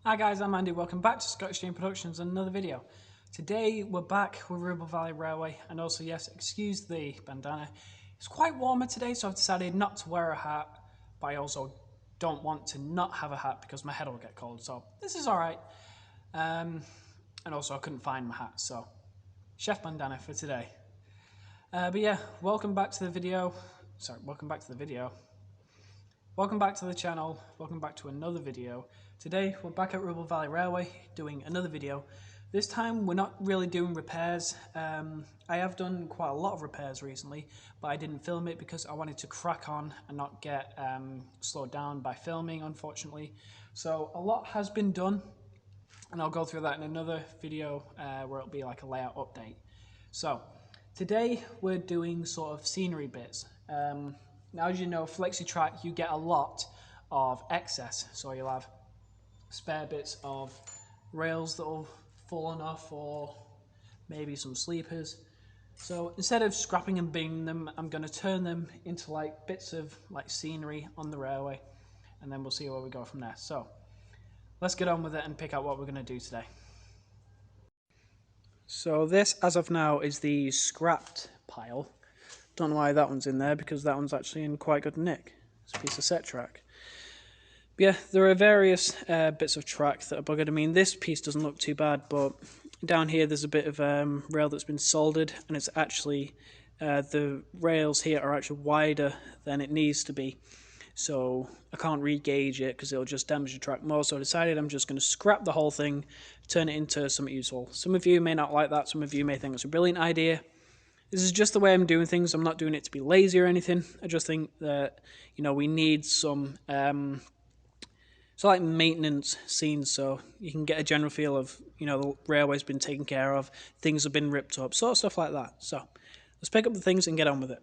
Hi guys, I'm Andy. Welcome back to Scottish Dream Productions and another video. Today we're back with Ribble Valley Railway, and also yes, excuse the bandana. It's quite warmer today, so I've decided not to wear a hat, but I also don't want to not have a hat because my head will get cold, so this is alright. And also I couldn't find my hat, so chef bandana for today. But yeah, welcome back to the video. Welcome back to the channel, welcome back to another video. Today we're back at Ribble Valley Railway doing another video. This time we're not really doing repairs. I have done quite a lot of repairs recently, but I didn't film it because I wanted to crack on and not get slowed down by filming, unfortunately. So a lot has been done, and I'll go through that in another video where it'll be like a layout update. So today we're doing sort of scenery bits. Now, as you know, FlexiTrack, you get a lot of excess. So you'll have spare bits of rails that have fallen off, or maybe some sleepers. So instead of scrapping and binging them, I'm going to turn them into like bits of like scenery on the railway, and then we'll see where we go from there. So let's get on with it and pick out what we're going to do today. So this, as of now, is the scrapped pile. Don't know why that one's in there, because that one's actually in quite good nick. It's a piece of set track. But yeah, there are various bits of track that are buggered. I mean, this piece doesn't look too bad, but down here there's a bit of rail that's been soldered, and it's actually, the rails here are actually wider than it needs to be. So I can't re-gauge it because it'll just damage the track more. So I decided I'm just going to scrap the whole thing, turn it into something useful. Some of you may not like that. Some of you may think it's a brilliant idea. This is just the way I'm doing things. I'm not doing it to be lazy or anything. I just think that, you know, we need some like maintenance scenes, so you can get a general feel of, you know, the railway's been taken care of, things have been ripped up, sort of stuff like that. So let's pick up the things and get on with it.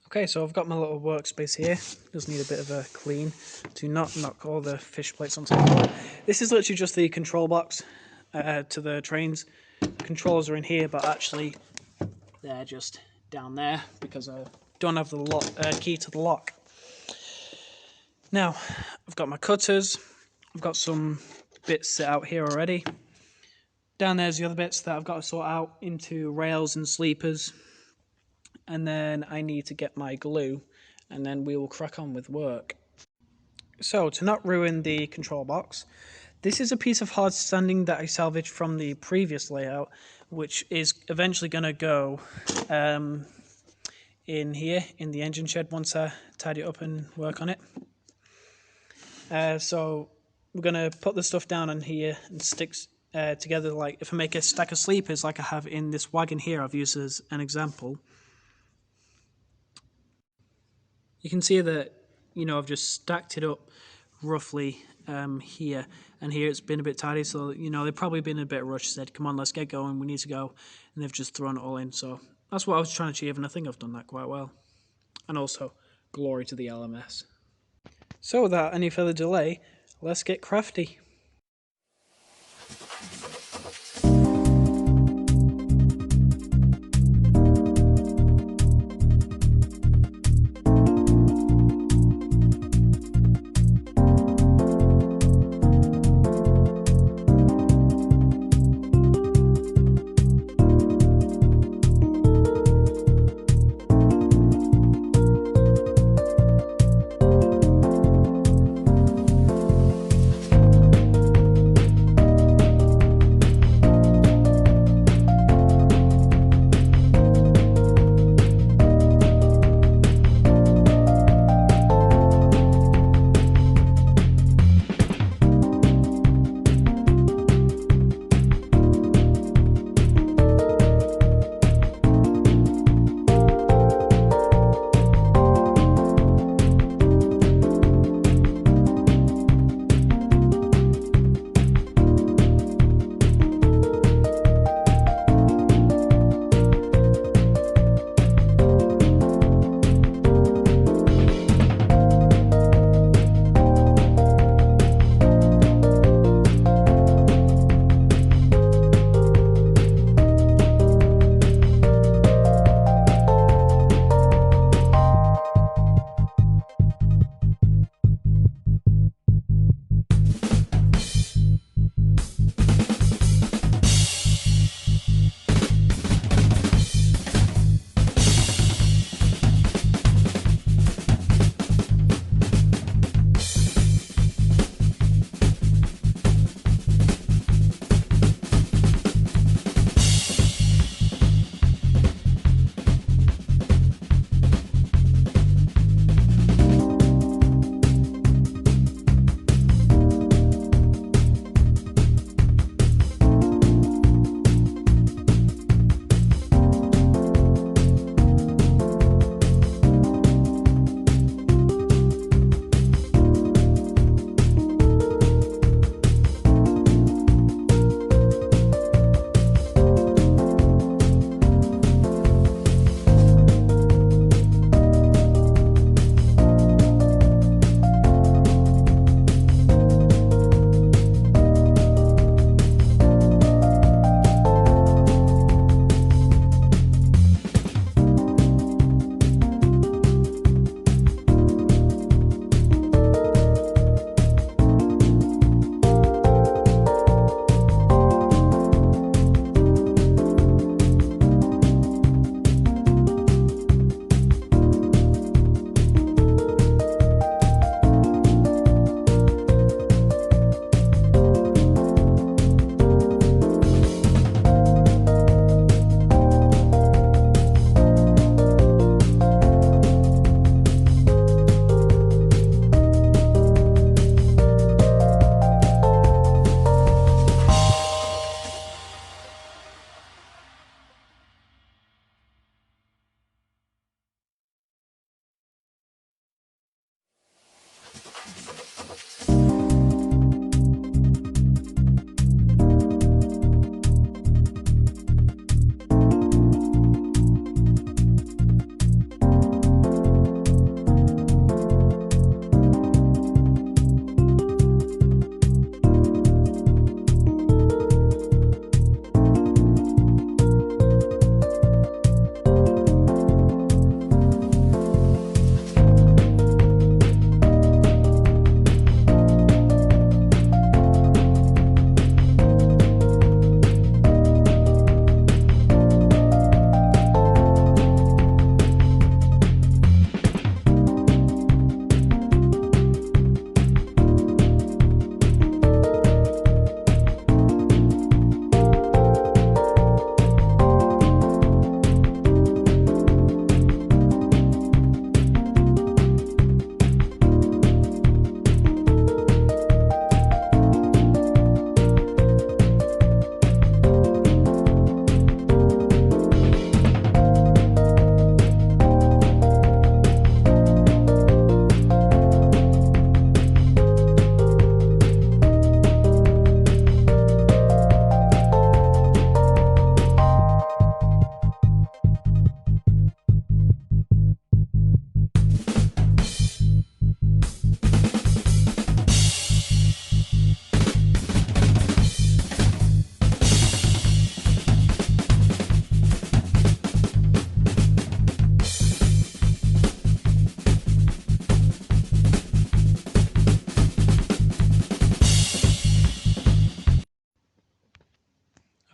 Okay, so I've got my little workspace here. Just need a bit of a clean to not knock all the fish plates onto the floor. This is literally just the control box to the trains. The controls are in here, but actually they're just down there because I don't have the key to the lock. Now, I've got my cutters. I've got some bits set out here already. Down there's the other bits that I've got to sort out into rails and sleepers. And then I need to get my glue, and then we will crack on with work. So, to not ruin the control box, this is a piece of hard standing that I salvaged from the previous layout, which is eventually going to go in here, in the engine shed, once I tidy it up and work on it. So we're going to put the stuff down on here and stick together, like if I make a stack of sleepers like I have in this wagon here I've used as an example. You can see that, you know, I've just stacked it up roughly here, and here it's been a bit tidy, so, you know, they've probably been a bit rushed, said, come on, let's get going, we need to go, and they've just thrown it all in. So that's what I was trying to achieve, and I think I've done that quite well. And also, glory to the LMS. So without any further delay, let's get crafty.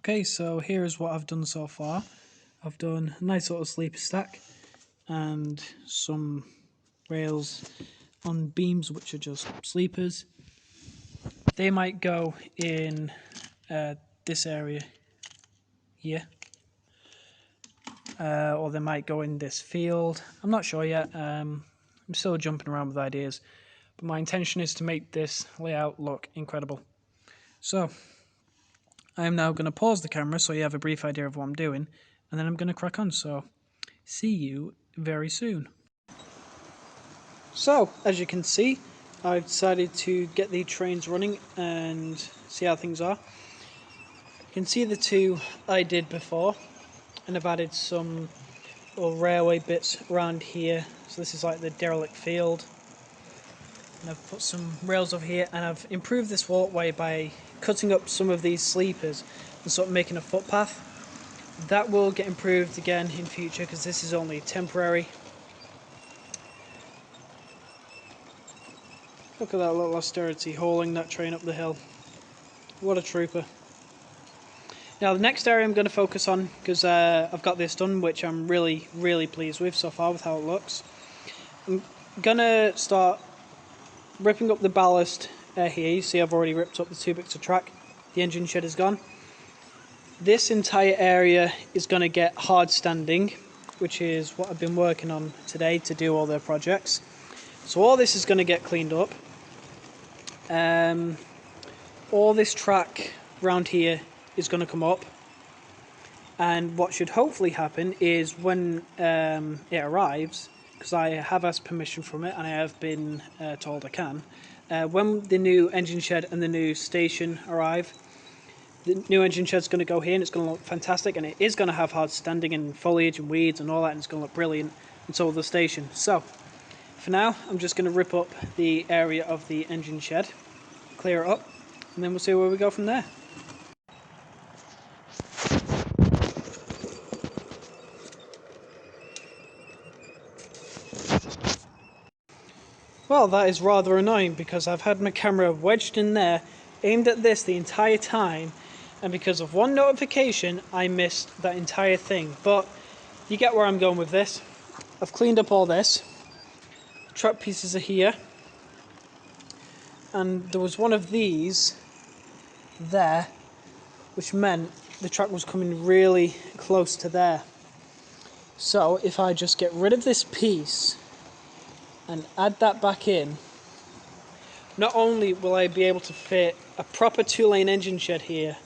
Okay, so here's what I've done so far. I've done a nice little sleeper stack and some rails on beams which are just sleepers. They might go in this area here, or they might go in this field. I'm not sure yet. I'm still jumping around with ideas, but my intention is to make this layout look incredible. So I am now going to pause the camera so you have a brief idea of what I'm doing, and then I'm going to crack on. So see you very soon. So as you can see, I've decided to get the trains running and see how things are. You can see the two I did before, and I've added some little railway bits around here. So this is like the derelict field, and I've put some rails over here, and I've improved this walkway by cutting up some of these sleepers and sort of making a footpath. That will get improved again in future because this is only temporary. Look at that little austerity hauling that train up the hill. What a trooper. Now the next area I'm going to focus on, because I've got this done, which I'm really pleased with so far with how it looks. I'm going to start ripping up the ballast here. You see I've already ripped up the 2 bits of track. The engine shed is gone. This entire area is going to get hard standing, which is what I've been working on today to do all the projects. So all this is going to get cleaned up. All this track around here is going to come up, and what should hopefully happen is when it arrives, because I have asked permission from it and I have been told I can, when the new engine shed and the new station arrive, the new engine shed is going to go here and it's going to look fantastic, and it is going to have hard standing and foliage and weeds and all that, and it's going to look brilliant, and so will the station. So for now I'm just going to rip up the area of the engine shed, clear it up, and then we'll see where we go from there. Well, that is rather annoying because I've had my camera wedged in there, aimed at this the entire time, and because of one notification I missed that entire thing. But you get where I'm going with this. I've cleaned up all this. Truck pieces are here, and there was one of these there, which meant the track was coming really close to there. So if I just get rid of this piece and add that back in, not only will I be able to fit a proper 2-lane engine shed here,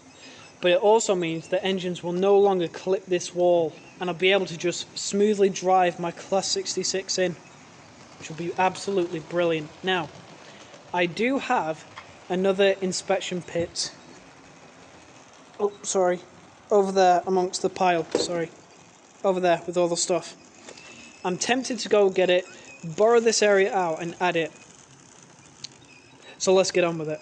but it also means that engines will no longer clip this wall, and I'll be able to just smoothly drive my Class 66 in, which will be absolutely brilliant. Now, I do have another inspection pit, over there amongst the pile, over there with all the stuff. I'm tempted to go get it, borrow this area out and add it. So let's get on with it.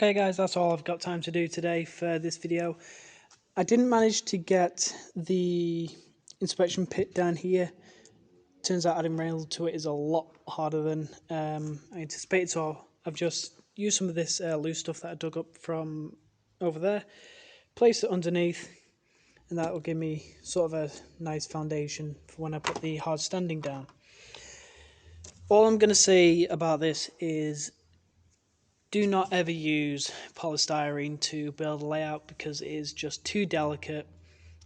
Okay guys, that's all I've got time to do today for this video. I didn't manage to get the inspection pit down here. Turns out adding rail to it is a lot harder than I anticipated, so I've just used some of this loose stuff that I dug up from over there, placed it underneath, and that will give me sort of a nice foundation for when I put the hard standing down. All I'm going to say about this is do not ever use polystyrene to build a layout because it is just too delicate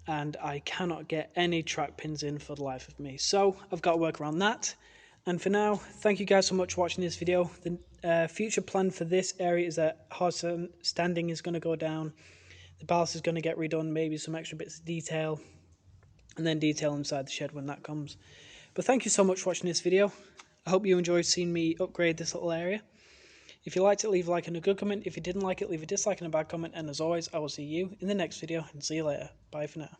and I cannot get any track pins in for the life of me. So I've got to work around that. And for now, thank you guys so much for watching this video. The future plan for this area is that hard standing is going to go down. The ballast is going to get redone, maybe some extra bits of detail, and then detail inside the shed when that comes. But thank you so much for watching this video. I hope you enjoyed seeing me upgrade this little area. If you liked it, leave a like and a good comment. If you didn't like it, leave a dislike and a bad comment. And as always, I will see you in the next video and see you later. Bye for now.